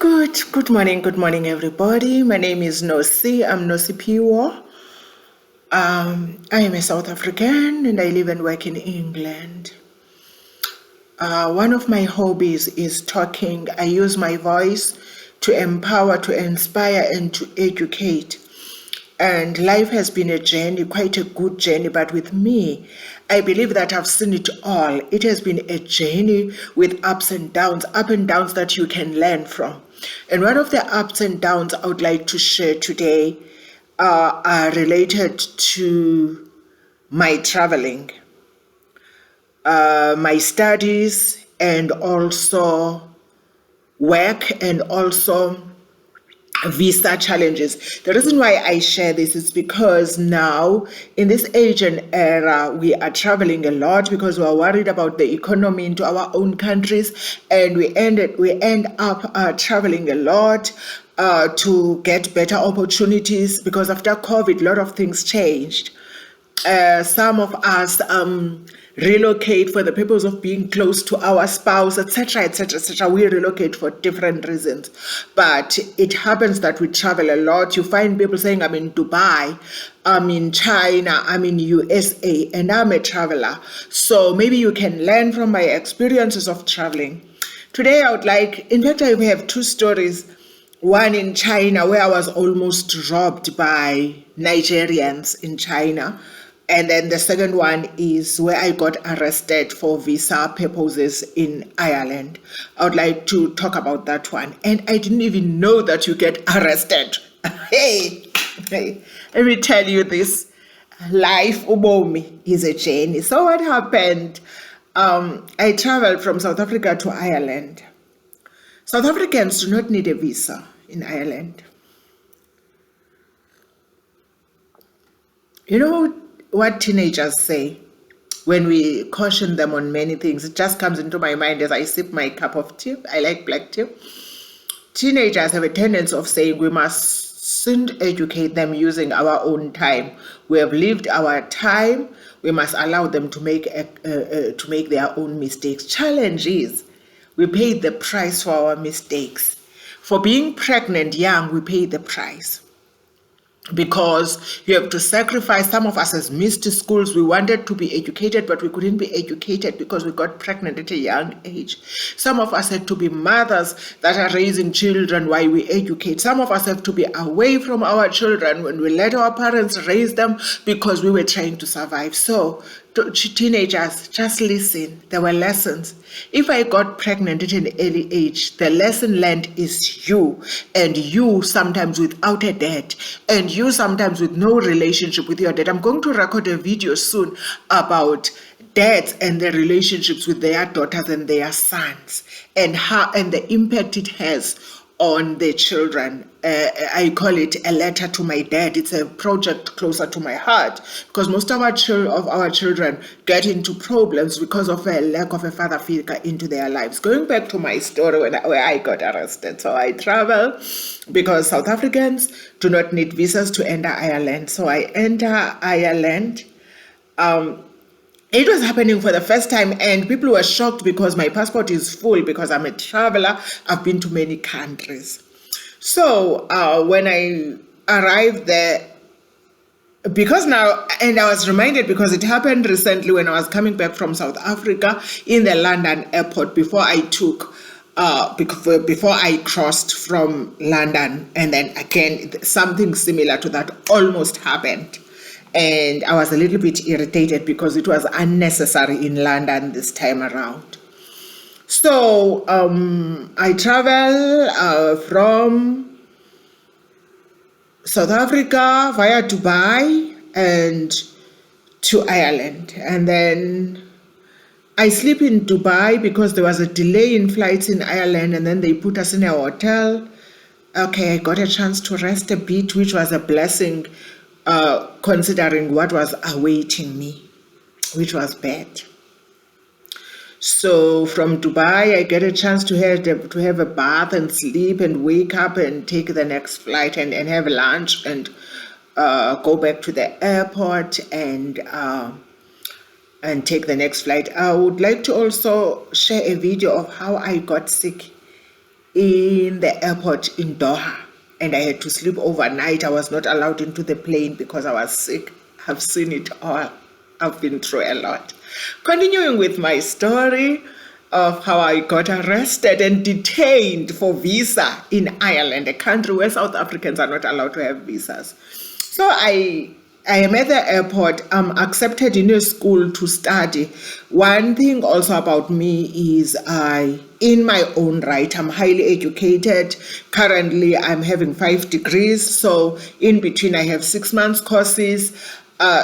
Good morning, everybody. My name is Nosi. I'm Nosi Piwo. I am a South African and I live and work in England. One of my hobbies is talking. I use my voice to empower, to inspire, and to educate. And life has been a journey, quite a good journey, but with me, I believe that I've seen it all. It has been a journey with ups and downs that you can learn from. And one of the ups and downs I would like to share today are related to my traveling, my studies, and also work, and also visa challenges. The reason why I share this is because now in this age and era, we are traveling a lot because we are worried about the economy into our own countries, and we end up traveling a lot to get better opportunities, because after COVID, a lot of things changed. Some of us relocate for the purpose of being close to our spouse, etc., etc., etc. We relocate for different reasons, but it happens that we travel a lot. You find people saying, "I'm in Dubai, I'm in China, I'm in USA, and I'm a traveler." So maybe you can learn from my experiences of traveling. Today, in fact, I have two stories. One in China, where I was almost robbed by Nigerians in China. And then the second one is where I got arrested for visa purposes in Ireland. I would like to talk about that one. And I didn't even know that you get arrested. Hey, let me tell you this. Life, ubomi, is a journey. So what happened? I traveled from South Africa to Ireland. South Africans do not need a visa in Ireland. You know what teenagers say when we caution them on many things? It just comes into my mind as I sip my cup of tea. I like black tea. Teenagers have a tendency of saying we mustn't educate them using our own time. We have lived our time. We must allow them to make their own mistakes. Challenge is, we paid the price for our mistakes. For being pregnant young, we paid the price, because you have to sacrifice. Some of us has missed schools. We wanted to be educated, but we couldn't be educated because we got pregnant at a young age. Some of us had to be mothers that are raising children while we educate. Some of us have to be away from our children when we let our parents raise them because we were trying to survive. So teenagers, just listen. There were lessons. If I got pregnant at an early age, the lesson learned is you, and you sometimes without a dad, and you sometimes with no relationship with your dad. I'm going to record a video soon about dads and their relationships with their daughters and their sons, and the impact it has on the children. I call it a letter to my dad. It's a project closer to my heart, because most of our children get into problems because of a lack of a father figure into their lives. Going back to my story where I got arrested. So I travel because South Africans do not need visas to enter Ireland. So I enter Ireland. It was happening for the first time, and people were shocked because my passport is full, because I'm a traveler. I've been to many countries. So when I arrived there, and I was reminded because it happened recently when I was coming back from South Africa in the London airport before I crossed from London, and then again something similar to that almost happened. And I was a little bit irritated because it was unnecessary in London this time around. So I travel from South Africa via Dubai and to Ireland. And then I sleep in Dubai because there was a delay in flights in Ireland, and then they put us in a hotel. Okay, I got a chance to rest a bit, which was a blessing, considering what was awaiting me, which was bad. So from Dubai, I get a chance to have a bath and sleep and wake up and take the next flight and have lunch and go back to the airport and take the next flight. I would like to also share a video of how I got sick in the airport in Doha, and I had to sleep overnight. I was not allowed into the plane because I was sick. I've seen it all. I've been through a lot. Continuing with my story of how I got arrested and detained for visa in Ireland, a country where South Africans are not allowed to have visas. So I am at the airport. I'm accepted in a school to study. One thing also about me is in my own right, I'm highly educated. Currently, I'm having 5 degrees. So in between, I have 6 months courses.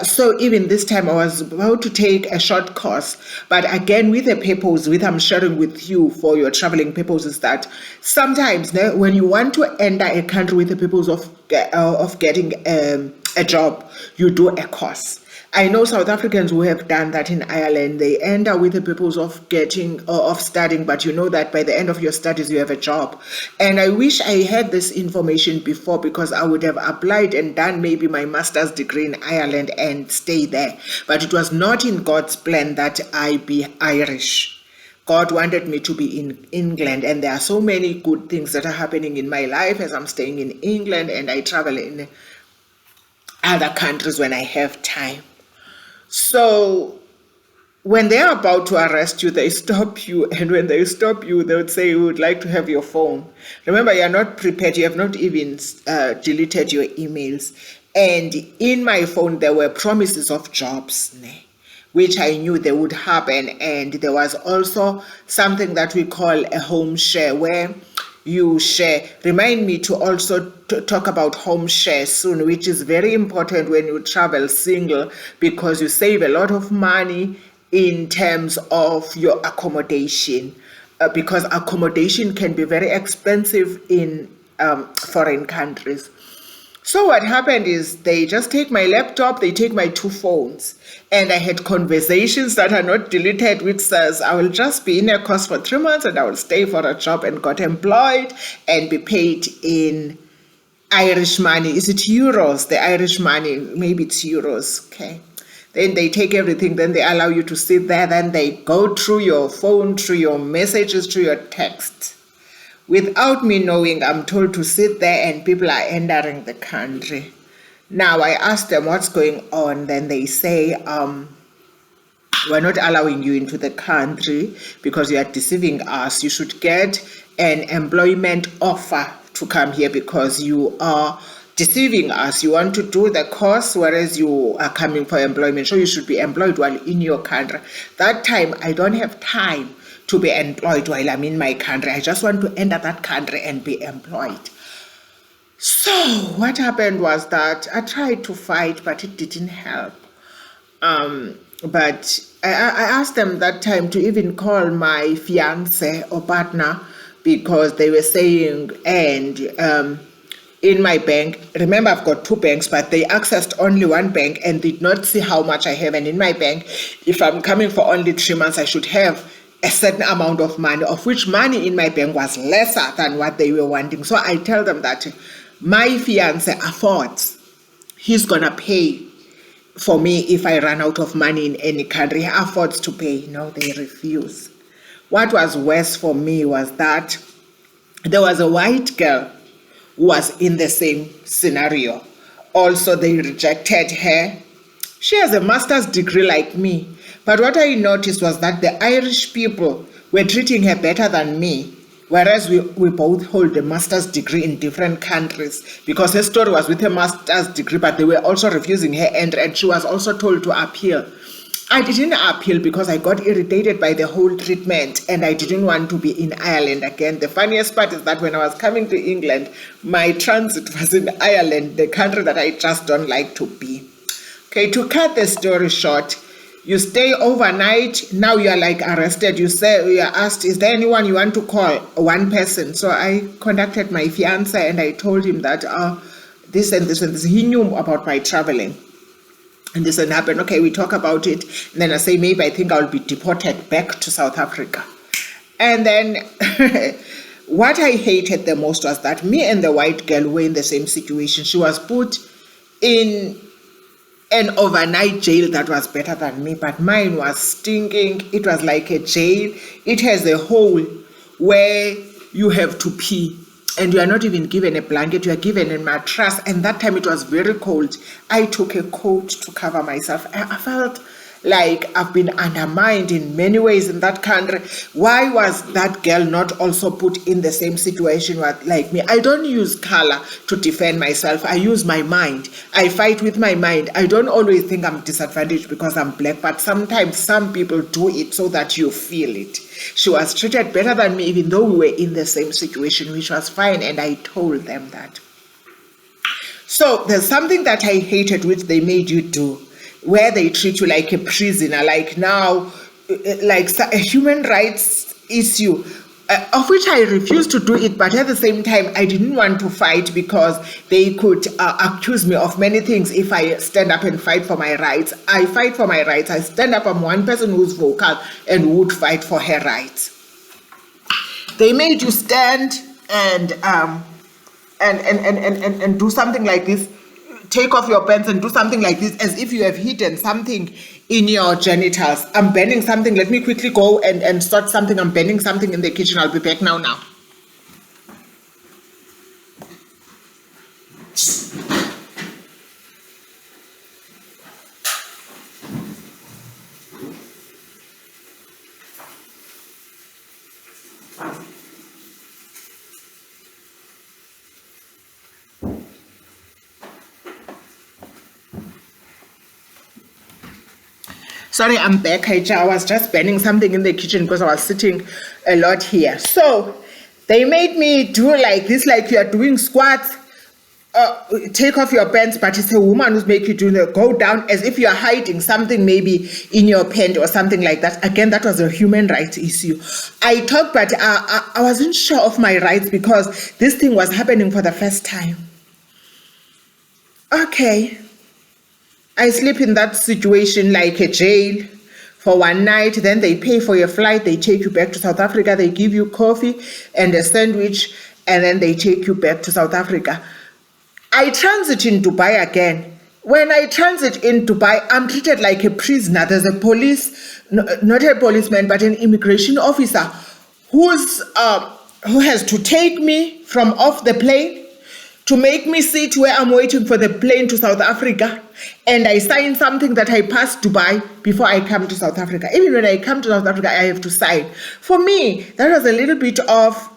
So even this time I was about to take a short course, but again with the purpose, with I'm sharing with you for your traveling purposes, that sometimes when you want to enter a country with the purpose of getting a job, you do a course. I know South Africans who have done that in Ireland. They enter with the purpose of getting of studying, but you know that by the end of your studies you have a job. And I wish I had this information before, because I would have applied and done maybe my master's degree in Ireland and stay there. But it was not in God's plan that I be Irish. God wanted me to be in England, and there are so many good things that are happening in my life as I'm staying in England, and I travel in other countries when I have time. So when they're about to arrest you, they stop you. And when they stop you, they would say, we would like to have your phone. Remember, you're not prepared. You have not even deleted your emails. And in my phone, there were promises of jobs, which I knew they would happen. And there was also something that we call a home share, where you share. Remind me to also talk about home share soon, which is very important when you travel single, because you save a lot of money in terms of your accommodation, because accommodation can be very expensive in foreign countries. So what happened is they just take my laptop, they take my 2 phones, and I had conversations that are not deleted, which says I will just be in a course for 3 months and I will stay for a job, and got employed and be paid in Irish money. Is it euros? The Irish money, maybe it's euros. Okay. Then they take everything, then they allow you to sit there, then they go through your phone, through your messages, through your text. Without me knowing, I'm told to sit there and people are entering the country. Now I ask them what's going on. Then they say, we're not allowing you into the country because you are deceiving us. You should get an employment offer to come here because you are deceiving us. You want to do the course, whereas you are coming for employment. So you should be employed while in your country. That time, I don't have time to be employed while I'm in my country. I just want to enter that country and be employed. So what happened was that I tried to fight, but it didn't help. But I asked them that time to even call my fiance or partner, because they were saying, and in my bank, remember I've got 2 banks, but they accessed only 1 bank and did not see how much I have. And in my bank, if I'm coming for only 3 months, I should have a certain amount of money, of which money in my bank was lesser than what they were wanting. So I tell them that my fiance affords. He's going to pay for me if I run out of money in any country. He affords to pay. No, they refuse. What was worse for me was that there was a white girl who was in the same scenario. Also, they rejected her. She has a master's degree like me. But what I noticed was that the Irish people were treating her better than me, whereas we both hold a master's degree in different countries, because her story was with a master's degree, but they were also refusing her entry, and she was also told to appeal. I didn't appeal because I got irritated by the whole treatment, and I didn't want to be in Ireland again. The funniest part is that when I was coming to England, my transit was in Ireland, the country that I just don't like to be. Okay, to cut the story short, you stay overnight. Now you are like arrested. You are asked, is there anyone you want to call? 1 person. So I contacted my fiance and I told him that this and this and this. He knew about my traveling. And this had happened. Okay, we talk about it. And then I say, maybe I think I'll be deported back to South Africa. And then what I hated the most was that me and the white girl were in the same situation. She was put in an overnight jail that was better than me, but mine was stinking. It was like a jail. It has a hole where you have to pee. And you are not even given a blanket, you are given a mattress. And that time it was very cold. I took a coat to cover myself. I felt like I've been undermined in many ways in that country. Why was that girl not also put in the same situation like me? I don't use color to defend myself. I use my mind. I fight with my mind. I don't always think I'm disadvantaged because I'm black, but sometimes some people do it so that you feel it. She was treated better than me, even though we were in the same situation, which was fine, and I told them that. So there's something that I hated, which they made you do, where they treat you like a prisoner, like now, like a human rights issue, of which I refused to do it, but at the same time, I didn't want to fight because they could accuse me of many things if I stand up and fight for my rights. I fight for my rights. I stand up. I'm one person who's vocal and would fight for her rights. They made you stand and do something like this. Take off your pants and do something like this as if you have hidden something in your genitals. I'm burning something. Let me quickly go and start something. I'm burning something in the kitchen. I'll be back now. Sorry, I'm back. I was just burning something in the kitchen because I was sitting a lot here. So they made me do like this, like you are doing squats. Take off your pants, but it's a woman who's making you do the go down as if you are hiding something maybe in your pant or something like that. Again, that was a human rights issue. I talked, but I wasn't sure of my rights because this thing was happening for the first time. Okay. I sleep in that situation like a jail for one night. Then they pay for your flight. They take you back to South Africa. They give you coffee and a sandwich, and then they take you back to South Africa. I transit in Dubai again. When I transit in Dubai, I'm treated like a prisoner. There's a police, not a policeman, but an immigration officer who has to take me from off the plane to make me sit where I'm waiting for the plane to South Africa. And I sign something that I pass Dubai before I come to South Africa. Even when I come to South Africa, I have to sign. For me, that was a little bit of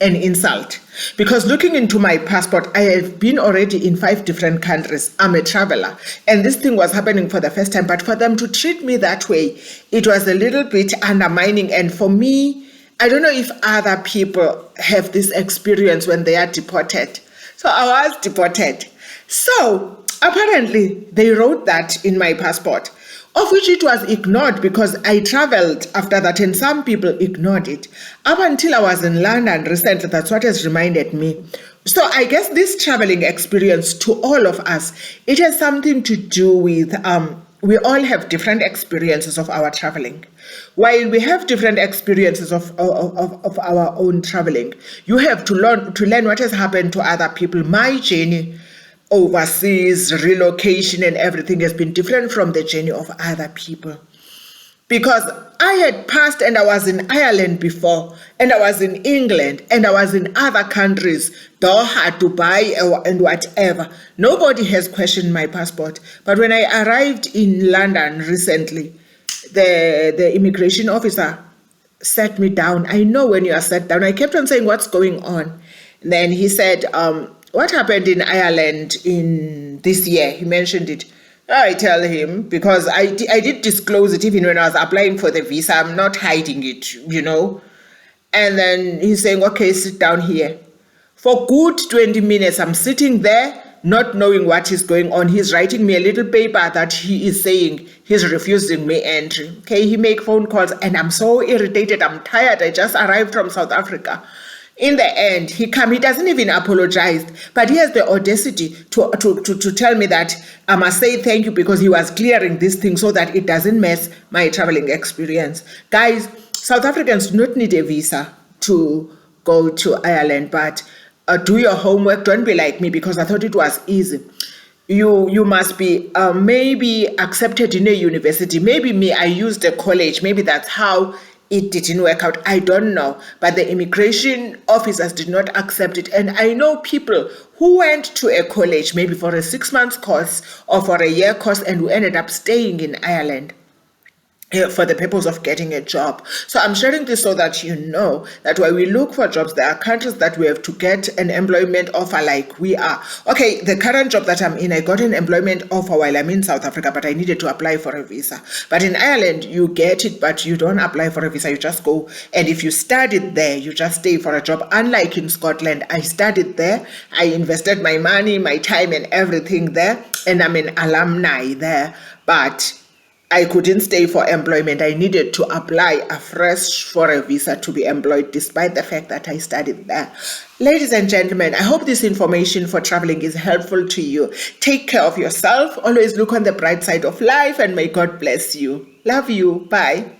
an insult. Because looking into my passport, I have been already in 5 different countries. I'm a traveler. And this thing was happening for the first time. But for them to treat me that way, it was a little bit undermining. And for me, I don't know if other people have this experience when they are deported. So I was deported. So apparently they wrote that in my passport, of which it was ignored because I traveled after that and some people ignored it. Up until I was in London recently, that's what has reminded me. So I guess this traveling experience to all of us, it has something to do with we all have different experiences of our traveling. While we have different experiences of our own traveling, you have to learn what has happened to other people. My journey overseas, relocation and everything has been different from the journey of other people. Because I had passed and I was in Ireland before, and I was in England, and I was in other countries, Doha, Dubai, and whatever. Nobody has questioned my passport. But when I arrived in London recently, the immigration officer sat me down. I know when you are sat down. I kept on saying, what's going on? And then he said, what happened in Ireland in this year? He mentioned it. I tell him, because I did disclose it even when I was applying for the visa. I'm not hiding it, And then he's saying, okay, sit down here. For good 20 minutes, I'm sitting there, not knowing what is going on. He's writing me a little paper that he is saying he's refusing me entry. Okay, he make phone calls, and I'm so irritated. I'm tired. I just arrived from South Africa. In the end, he doesn't even apologize, but he has the audacity to tell me that I must say thank you because he was clearing this thing so that it doesn't mess my traveling experience. Guys, South Africans do not need a visa to go to Ireland, but do your homework. Don't be like me because I thought it was easy. You must be maybe accepted in a university. Maybe me, I used a college. Maybe that's how it didn't work out. I don't know. But the immigration officers did not accept it. And I know people who went to a college, maybe for a 6-month course or for a year course, and who ended up staying in Ireland for the purpose of getting a job. So I'm sharing this so that you know that when we look for jobs, there are countries that we have to get an employment offer like we are. Okay, the current job that I'm in, I got an employment offer while I'm in South Africa, but I needed to apply for a visa. But in Ireland, you get it, but you don't apply for a visa. You just go. And if you studied there, you just stay for a job. Unlike in Scotland, I studied there. I invested my money, my time, and everything there. And I'm an alumni there. But I couldn't stay for employment. I needed to apply afresh for a visa to be employed, despite the fact that I studied there. Ladies and gentlemen, I hope this information for traveling is helpful to you. Take care of yourself. Always look on the bright side of life, and may God bless you. Love you. Bye.